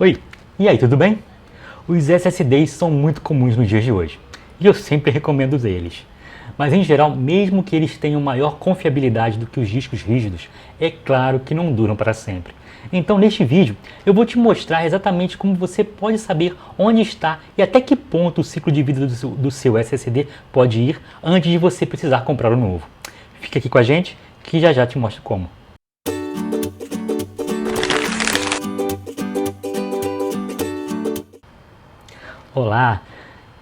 Oi, e aí, tudo bem? Os SSDs são muito comuns nos dias de hoje e eu sempre recomendo eles. Mas em geral, mesmo que eles tenham maior confiabilidade do que os discos rígidos, é claro que não duram para sempre. Então neste vídeo eu vou te mostrar exatamente como você pode saber onde está e até que ponto o ciclo de vida do seu SSD pode ir antes de você precisar comprar um novo. Fica aqui com a gente que já te mostro como. Olá,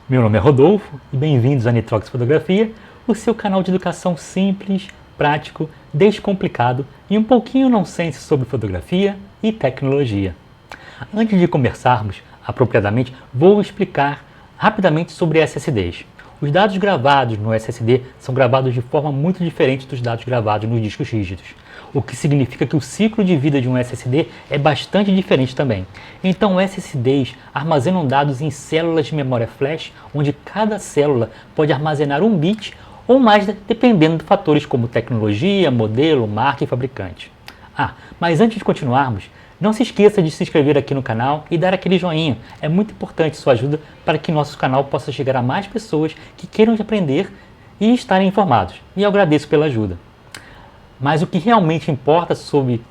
meu nome é Rodolfo e bem-vindos a Nitrox Fotografia, o seu canal de educação simples, prático, descomplicado e um pouquinho nonsense sobre fotografia e tecnologia. Antes de conversarmos apropriadamente, vou explicar rapidamente sobre SSDs. Os dados gravados no SSD são gravados de forma muito diferente dos dados gravados nos discos rígidos, o que significa que o ciclo de vida de um SSD é bastante diferente também. Então, SSDs armazenam dados em células de memória flash, onde cada célula pode armazenar 1 bit ou mais, dependendo de fatores como tecnologia, modelo, marca e fabricante. Mas antes de continuarmos, não se esqueça de se inscrever aqui no canal e dar aquele joinha. É muito importante sua ajuda para que nosso canal possa chegar a mais pessoas que queiram aprender e estarem informados. E eu agradeço pela ajuda. Mas o que realmente importa sobre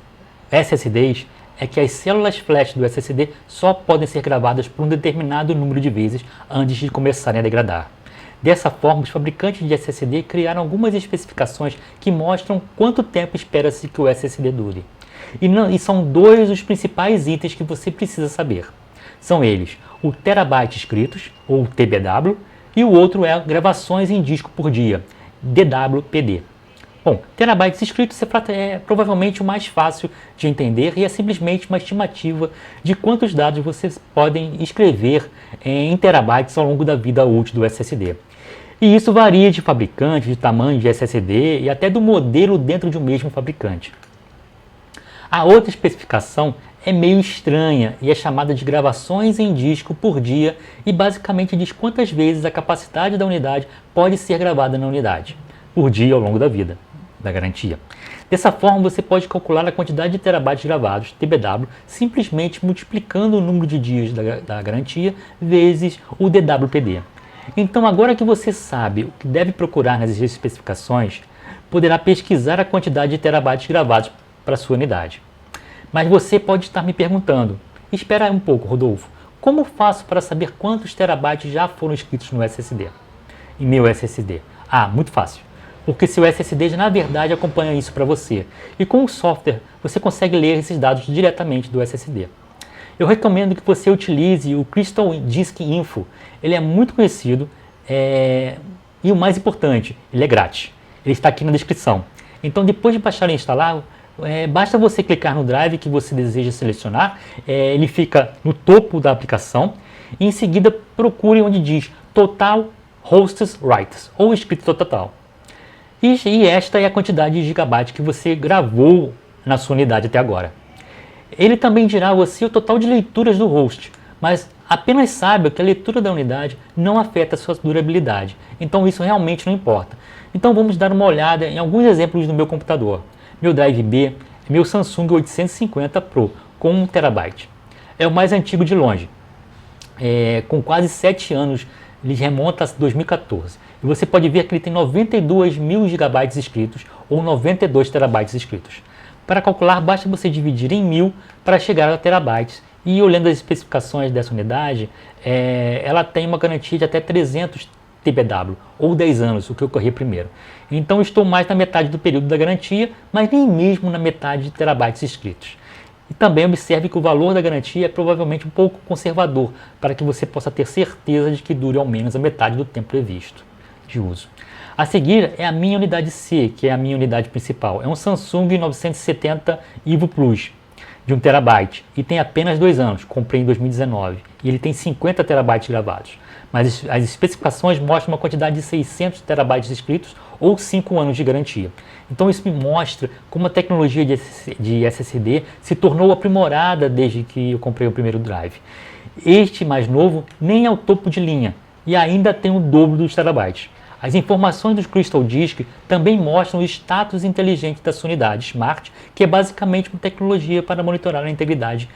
SSDs é que as células flash do SSD só podem ser gravadas por um determinado número de vezes antes de começarem a degradar. Dessa forma, os fabricantes de SSD criaram algumas especificações que mostram quanto tempo espera-se que o SSD dure. E são dois os principais itens que você precisa saber. São eles o terabyte escritos, ou TBW, e o outro é gravações em disco por dia, DWPD. Bom, terabytes escritos é provavelmente o mais fácil de entender e é simplesmente uma estimativa de quantos dados vocês podem escrever em terabytes ao longo da vida útil do SSD. E isso varia de fabricante, de tamanho de SSD e até do modelo dentro de um mesmo fabricante. A outra especificação é meio estranha e é chamada de gravações em disco por dia e basicamente diz quantas vezes a capacidade da unidade pode ser gravada na unidade, por dia ao longo da vida da garantia. Dessa forma, você pode calcular a quantidade de terabytes gravados, TBW, simplesmente multiplicando o número de dias da garantia vezes o DWPD. Então, agora que você sabe o que deve procurar nas especificações, poderá pesquisar a quantidade de terabytes gravados para sua unidade. Mas você pode estar me perguntando, espera um pouco, Rodolfo, como faço para saber quantos terabytes já foram escritos no SSD? Em meu SSD? Muito fácil, porque seu SSD já, na verdade, acompanha isso para você. E com o software, você consegue ler esses dados diretamente do SSD. Eu recomendo que você utilize o Crystal Disk Info. Ele é muito conhecido e o mais importante, ele é grátis. Ele está aqui na descrição. Então, depois de baixar e instalar, basta você clicar no drive que você deseja selecionar, ele fica no topo da aplicação e em seguida procure onde diz Total Hosts Writes ou escrito total. E esta é a quantidade de gigabytes que você gravou na sua unidade até agora. Ele também dirá a você o total de leituras do host, mas apenas saiba que a leitura da unidade não afeta a sua durabilidade, então isso realmente não importa. Então vamos dar uma olhada em alguns exemplos no meu computador. Meu Drive B é meu Samsung 850 Pro com 1 TB. É o mais antigo de longe, com quase 7 anos, ele remonta a 2014. E você pode ver que ele tem 92 mil GB escritos ou 92 TB escritos. Para calcular, basta você dividir em 1000 para chegar a terabytes. E olhando as especificações dessa unidade, ela tem uma garantia de até 300 TBW, ou 10 anos, o que ocorria primeiro. Então estou mais na metade do período da garantia, mas nem mesmo na metade de terabytes escritos. E também observe que o valor da garantia é provavelmente um pouco conservador, para que você possa ter certeza de que dure ao menos a metade do tempo previsto de uso. A seguir é a minha unidade C, que é a minha unidade principal. É um Samsung 970 EVO Plus, de 1 TB, e tem apenas 2 anos, comprei em 2019, e ele tem 50 TB gravados. Mas as especificações mostram uma quantidade de 600 TB escritos ou 5 anos de garantia. Então isso me mostra como a tecnologia de SSD se tornou aprimorada desde que eu comprei o primeiro drive. Este mais novo nem é o topo de linha e ainda tem o dobro dos terabytes. As informações do Crystal Disk também mostram o status inteligente da sua unidade Smart, que é basicamente uma tecnologia para monitorar a integridade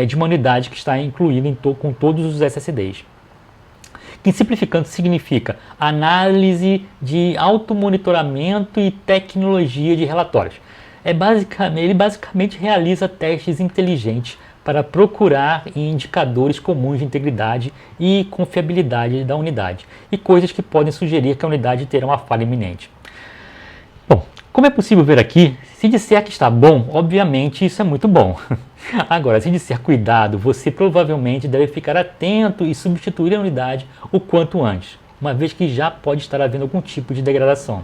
de uma unidade que está incluída com todos os SSDs. Que simplificando significa análise de automonitoramento e tecnologia de relatórios. Ele basicamente realiza testes inteligentes para procurar indicadores comuns de integridade e confiabilidade da unidade e coisas que podem sugerir que a unidade terá uma falha iminente. Bom, como é possível ver aqui, se disser que está bom, obviamente isso é muito bom. Agora, se disser cuidado, você provavelmente deve ficar atento e substituir a unidade o quanto antes, uma vez que já pode estar havendo algum tipo de degradação.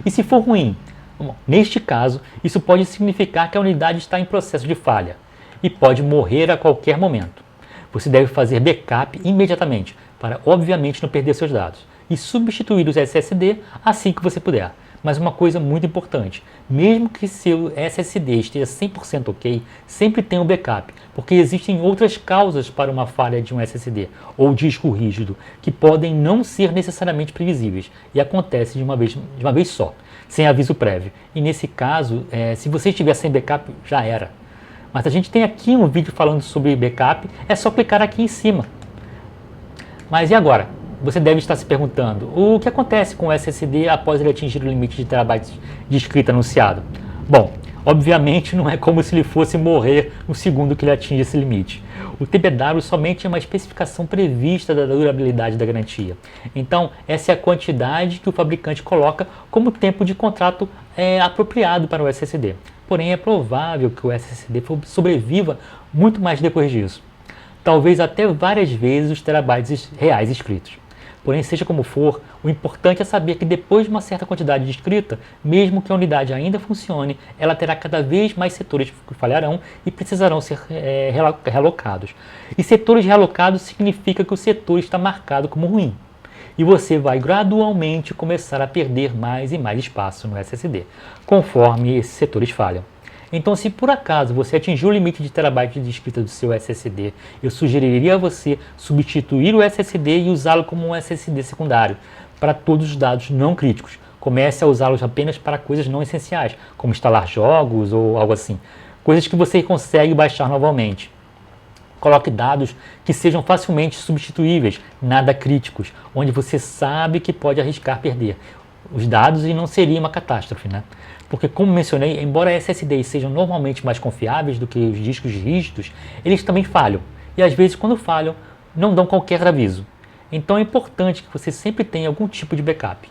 E se for ruim? Bom, neste caso, isso pode significar que a unidade está em processo de falha e pode morrer a qualquer momento. Você deve fazer backup imediatamente, para obviamente não perder seus dados, e substituir os SSD assim que você puder. Mas uma coisa muito importante, mesmo que seu SSD esteja 100% ok, sempre tenha um backup, porque existem outras causas para uma falha de um SSD ou disco rígido, que podem não ser necessariamente previsíveis, e acontece de uma vez só, sem aviso prévio. E nesse caso, se você estiver sem backup, já era. Mas a gente tem aqui um vídeo falando sobre backup, é só clicar aqui em cima. Mas e agora? Você deve estar se perguntando, o que acontece com o SSD após ele atingir o limite de terabytes de escrita anunciado? Bom, obviamente não é como se ele fosse morrer no segundo que ele atinge esse limite. O TBW somente é uma especificação prevista da durabilidade da garantia. Então, essa é a quantidade que o fabricante coloca como tempo de contrato apropriado para o SSD. Porém, é provável que o SSD sobreviva muito mais depois disso. Talvez até várias vezes os terabytes reais escritos. Porém, seja como for, o importante é saber que depois de uma certa quantidade de escrita, mesmo que a unidade ainda funcione, ela terá cada vez mais setores que falharão e precisarão ser realocados. E setores realocados significa que o setor está marcado como ruim. E você vai gradualmente começar a perder mais e mais espaço no SSD, conforme esses setores falham. Então, se por acaso você atingiu o limite de terabytes de escrita do seu SSD, eu sugeriria a você substituir o SSD e usá-lo como um SSD secundário para todos os dados não críticos. Comece a usá-los apenas para coisas não essenciais, como instalar jogos ou algo assim. Coisas que você consegue baixar novamente. Coloque dados que sejam facilmente substituíveis, nada críticos, onde você sabe que pode arriscar perder os dados e não seria uma catástrofe, né? Porque, como mencionei, embora SSDs sejam normalmente mais confiáveis do que os discos rígidos, eles também falham. E às vezes, quando falham, não dão qualquer aviso. Então é importante que você sempre tenha algum tipo de backup,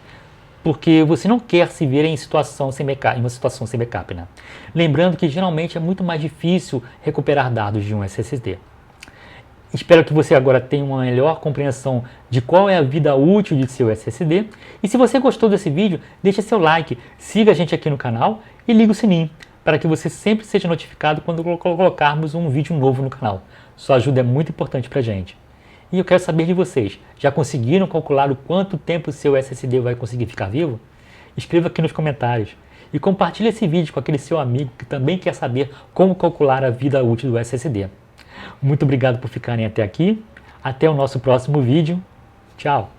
porque você não quer se ver em uma situação sem backup, né? Lembrando que geralmente é muito mais difícil recuperar dados de um SSD. Espero que você agora tenha uma melhor compreensão de qual é a vida útil de seu SSD. E se você gostou desse vídeo, deixe seu like, siga a gente aqui no canal e ligue o sininho para que você sempre seja notificado quando colocarmos um vídeo novo no canal. Sua ajuda é muito importante para a gente. E eu quero saber de vocês, já conseguiram calcular o quanto tempo seu SSD vai conseguir ficar vivo? Escreva aqui nos comentários. E compartilhe esse vídeo com aquele seu amigo que também quer saber como calcular a vida útil do SSD. Muito obrigado por ficarem até aqui. Até o nosso próximo vídeo. Tchau!